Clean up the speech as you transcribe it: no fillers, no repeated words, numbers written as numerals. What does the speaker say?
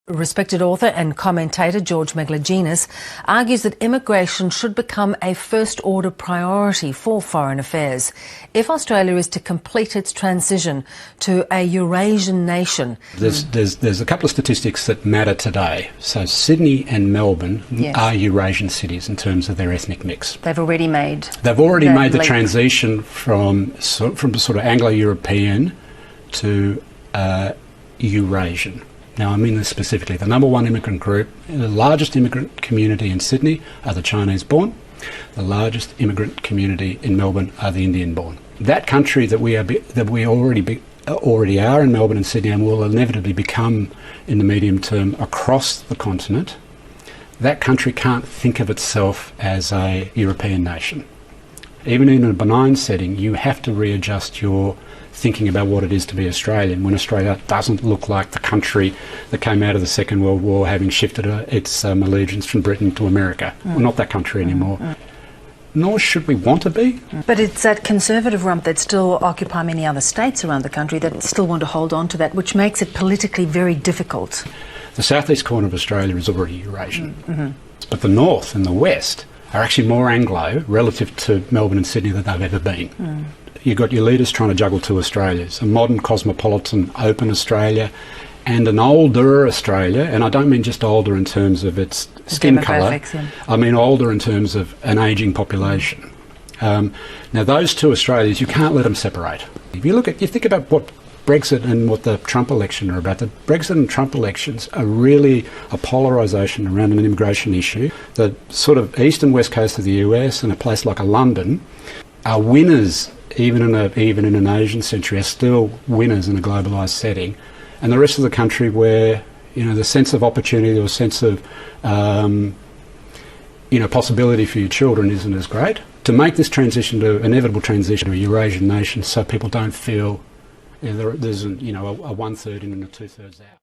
Respected author and commentator George Megalogenis argues that immigration should become a first-order priority for foreign affairs if Australia is to complete its transition to a Eurasian nation. There's a couple of statistics that matter today. So Sydney and Melbourne are Eurasian cities in terms of their ethnic mix. They've already made the transition from sort of Anglo-European to Eurasian. Now, I mean this specifically. The number one immigrant group, the largest immigrant community in Sydney are the Chinese-born. The largest immigrant community in Melbourne are the Indian-born. That country that we already are in Melbourne and Sydney and will inevitably become in the medium term across the continent, that country can't think of itself as a European nation. Even in a benign setting, you have to readjust your thinking about what it is to be Australian when Australia doesn't look like the country that came out of the Second World War having shifted its allegiance from Britain to America. We're not that country anymore. Nor should we want to be. But it's that conservative rump that still occupy many other states around the country that still want to hold on to that, which makes it politically very difficult. The southeast corner of Australia is already Eurasian. But the north and the west are actually more Anglo relative to Melbourne and Sydney than they've ever been. You've got your leaders trying to juggle two Australias, a modern cosmopolitan open Australia and an older Australia, and I don't mean just older in terms of its skin colour, I mean older in terms of an ageing population. Now those two Australias, you can't let them separate. If you think about what Brexit and what the Trump election are about, the Brexit and Trump elections are really a polarisation around an immigration issue. The sort of east and west coast of the US and a place like London are winners. Even in an Asian century, are still winners in a globalised setting, and the rest of the country, where the sense of opportunity or sense of possibility for your children isn't as great. To make this inevitable transition to a Eurasian nation, so people don't feel there's a 1/3 in and a 2/3 out.